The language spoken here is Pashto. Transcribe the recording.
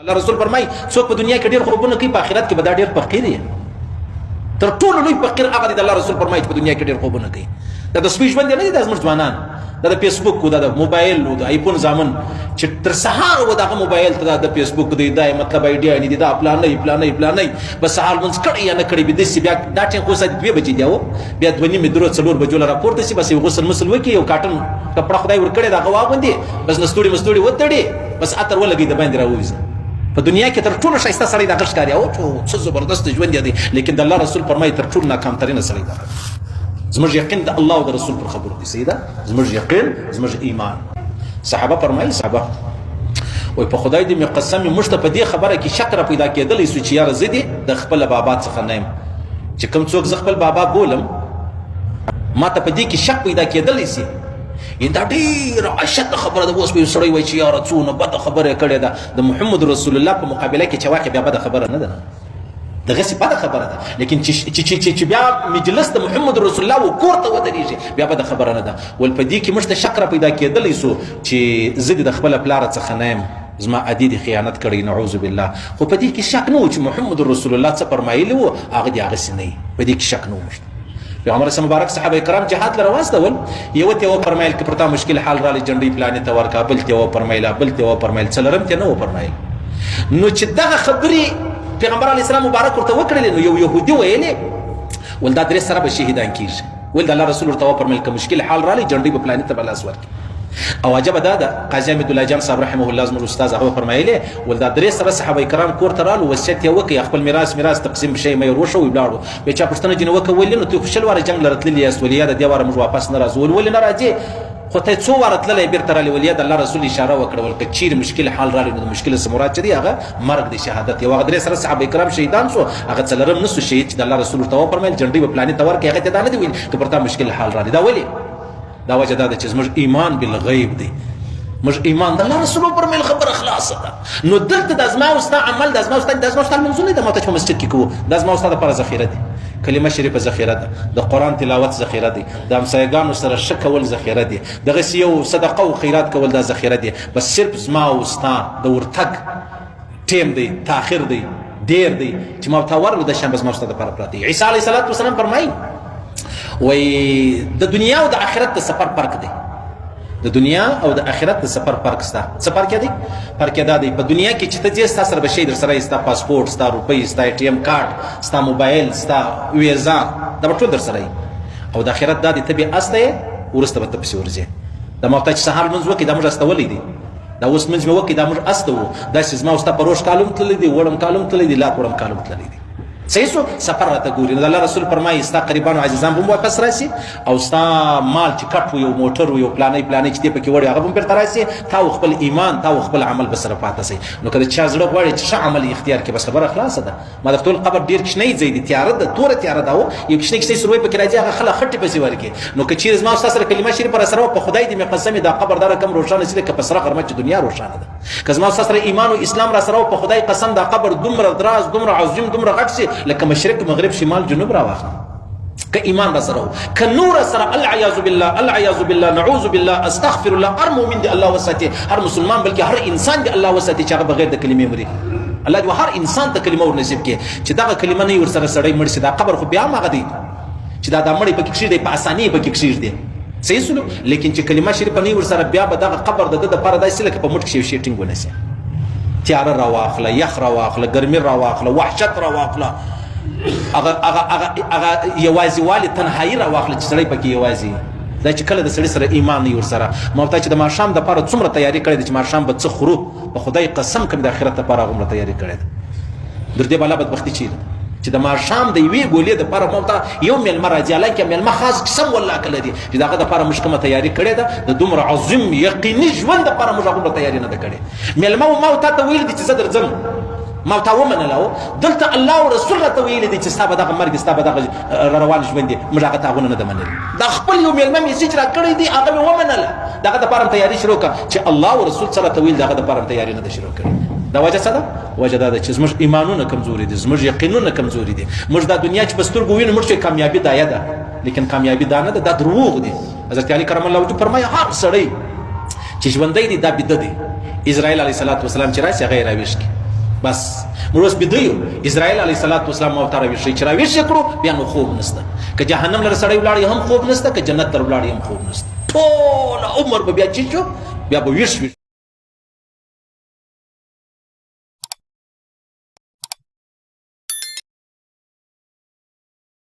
الله رسول فرمای څوک په دنیا کې ډېر خوبونه کوي په آخرت کې به دا ډېر فقیر دی. تر ټولو لوی فقیر هغه دی. الله رسول فرمای چې په دنیا کې ډېر خوبونه کوي. دا د سپي ژوند نه دی، دا زموږ ځوانان، دا د فیسبوک دا د موبایل او د آیفون زامن چې تر سهار و دغه موبایل ته د فیسبوک دی، دا مطلب ایډیا نه دی، دا پلانې بس سهار منځ کړي یا نه کړي به دې بیا دا ټیم خو ساعت 2 بجې دی، بیا 2:30 بجو له راپورته سي بس یو غسل مسل وکي، یو کاټن کپڑا خدای ور کړی دا غوا باندې بس نستوړي وتړي بس اتر ولګي د باندې راوځي. په دنیا کې تر ټولو ښایسته سړی دا ښکاري او څه زبردست ژوند دی، لیکن د الله رسول فرمایي تر ټولو ناکام ترینه سړی دا. زموږ یقین د الله او د رسول پر خبرو دی سیدا، زموږ یقین زموږ ایمان. صحابه فرمایي وای په خدای دې مې قسم موږ ته په دې خبره کې شک را پیدا کېدلی سو چې یاره زه دې د خپل بابا څخه نه یم، چې کوم څوک زه خپل بابا بولم ما ته په دې کې شک پیدا کېدلی سي. دا ډېره اشد خبره ده. اوس به یو سړی وایي چې یاره څونه بده خبره یې کړې ده د محمد رسول الله په مقابله کې چې واقع بیا بده خبره نه ده، دغسې بده خبره ده، لیکن چې بیا مجلس د محمد رسول الله و کور ته ودرېږي بیا بده خبره نه ده. ول په دې کې موږ ته شک را پیدا کېدلی سو چې زه د خپل پلاره څخه نه یم، زما عدي دې خیانت کړی نعوذ بالله. خو په دې کې شک نه و چې محمد رسول الله څه فرمایلي و هغه دې هغسې نه وي، په دې کې شک نه و. پیغمبر اسلام مبارک صحابه کرام جهاد لره واستول، یو ته و فرمایل که پرتا مشکل حال را لجنډي پلان ته ورکا، بل ته و فرمایله، بل ته و فرمایل، څلرم ته نه و فرمایل. نو چې دغه خبرې پیغمبر علیه السلام مبارک ورته وکړلې نو یو يهودي ویلې ول دا درې سره به شهیدان کیږي. ول د الله رسول ورته و فرمایل که مشکل حال را لجنډي په پلان ته بلاس ورکړي. او عجب دا ده قاضي احمد الله جان صاحب رحمه الله زموږ استاد هغه فرمایلی ول دا درې سره صحابه کرام کور ته رالو، وصیت یې وکړي خپل میراث تقسیم بشي مې وروښه ولاړو. بیا چا پوښتنه جن وکړه ولې نو ته خو شل واره جنګ لره تللی یاست، ولې یا د دې واره موږ واپس نه راځو، ولې نه راځې خو ته څو واره تللی بیرته رالې، ولې د الله رسول اشاره وکړه ول که چیرې مشکل حال رالی نو د مشکل څه مراد چې دی هغه مرګ دی، شهادت. یو هغه درې سره صحابه کرام شهیدان شو، هغه څلرم نسو شهید چې د الله رسول ورته وفرمیل جنډۍ به پلانې ته ورکړي، هغه ته دا نه دی ویل که پر تا مشکل حال رالی. دا ولې؟ دا وجه دا ده چې زموږ ایمان بالغیب دی، موږ ایمان د الله رسول فرمایل خبره خلاصه ده. نو دلته د ازما او ستا عمل د ازما او ستا منځونه د ماته چې په مسجد کې کوو د ازما او ستا دپاره ذخیره دي، کلمه شریفه ذخیره ده، د قرآن تلاوت ذخیره دی، د همسایګانو سره ښه کول ذخیره دي، دغسې یو صدقه او خیرات کول دا ذخیره دي. بس صرف زما او ستا د ورتګ ټیم دی، تاخیر دی، دیر دی چې ما ورته ورغلو د شان به زما او ستا دپاره پراته دی. عیسی علیه السلام فرمایي وایي د دنیا او د آخرت د سفر فرق دی، د دنیا او د آخرت د سفر فرق ستا. څه فرق دی؟ فرق دا دی په دنیا کې چې ته ځې ستا سره به شی در سره ستا پاسپورټ، ستا روپۍ، ستا ATM کارت، ستا موبایل، ستا ویزا، دا به ټول در سره وي. او د آخرت دا دی ته بې استه یې وروسته به ته پسې ورځې. دا ما ورته چې سهار لمونځ وکړې دا موږ استولی دی، دا اوس لمونځ مې وکړې دا موږ استه وو، داسې زما او ستا په روش کالم تللی دی، وړم کالم تللی دی، لاک وړم کالم تللی دی. صحیح سو سفر راته ګوري. نو د الله رسول فرمایي ستا قریبانو عزیزان به هم واپس راسي او ستا مال چې کټ و، یو موټر و، یو پلانې چې دی پکې وړی هغه به هم بېرته راسي، تا و خپل ایمان تا و خپل عمل به سره پاته سي. نو که د چا زړه غواړي چې ښه عمل اختیار کړي بس خبره خلاصه ده. ما د خپل قبر ډېر کوچنی ځای دی، تیاره ده، توره تیاره ده، یو کوچنی سروی پکې راځي هغه خله خټې پسې ورکړي. نو که چیرې زما او ستا سره کلمه شریفه راسره وه په خدای دې مې قسم دا قبر دا رقم روښانه سي لکه په سره غرمه چې دنیا روښانه ده. که زما او ستا سره ایمان او اسلام راسره وه په خدای قسم دا قبر دومره دراز، دومره عظیم، دومره غټ سي لکه مشرق مغرب شمال جنوب راواخله. که ایمان را سره که نور سره العیاذ بالله نعوذ بالله استغفر الله، هر مؤمن دی الله وساتي، هر مسلمان بلکې هر انسان دی الله وساتي چې هغه بغیر د کلمې مري. الله دې هر انسان ته کلمه ور نصیب کړي چې دغه کلمه نه ور سره سړی مړ شي. دا قبر خو بیا هم هغه دی چې دا مړی پکې کښېږدی په اساني پکې کښېږدی، صحیح سلو. لیکن چې کلمه شریفه نه ور سره بیا به دغه قبر د ده دپاره داسې لکه په مټ کښې یو شی ټینګ ونیسي. تیاره راواخله، یخ راواخله، ګرمي راواخله، وحشت راواخله، هغه یوازې والي تنهایي راواخله چې سړی پکې یوازې دا چې کله د سړي سره ایمان نه وي ورسره. ما ورته چې د ماښام دپاره څومره تیاري کړې ده چې ماښام به څه خورو، په خدای قسم کوم د آخرت دپاره هغومره تیاري کړې ده. در دې بالا بدبختي چیرې ده چې د ماښام د یوې ګولې دپاره ما ورته یو میلمه راځي، حالانکې میلمه خاص قسم والله که لري چې د هغه دپاره موږ کومه تیاري کړې ده، د دومره عظیم یقیني ژوند دپاره موږ هغومره تیاري نه ده کړې. میلمه ما ورته ته ویلي دي چې زه درځم، ما ورته ومنله. دلته الله او رسول راته ویلي دی چې ستا به دغه مرګ، ستا به دغه روان ژوند دی، موږ هغه ته هغونه نه ده منلي. دا خپل یو میلمه میسیج را کړی دی هغه مې ومنله، د هغه دپاره م تیاري شروع کړه چې الله او رسول څه راته ویل د هغه دپاره م تیاري نه ده شروع کړې. دا وجه څه ده؟ وجه دا ده چې زموږ ایمانونه کمزوري دي، زموږ یقینونه کمزوري دي. موږ دا دنیا چې په سترګو وینو موږ چې کامیابي دایه ده، لیکن کامیابي دا نه ده، دا دروغ دي. حضرت علي کرم الله وجهه فرمایي هر سړی چې ژوندی دی دا بیده دی. اسرائیل علیه السلام چې راشي هغه یې راویښ کړي، بس موږ اوس بده یو اسرائیل علیه السلام او تعالی وشي چې راویښ کړو بیا نو خوب نشته که جهنم لره سړی ولاړ هم خوب نشته که جنت ته ولاړ هم خوب نشته ټول عمر به بیا چې بیا به ویښ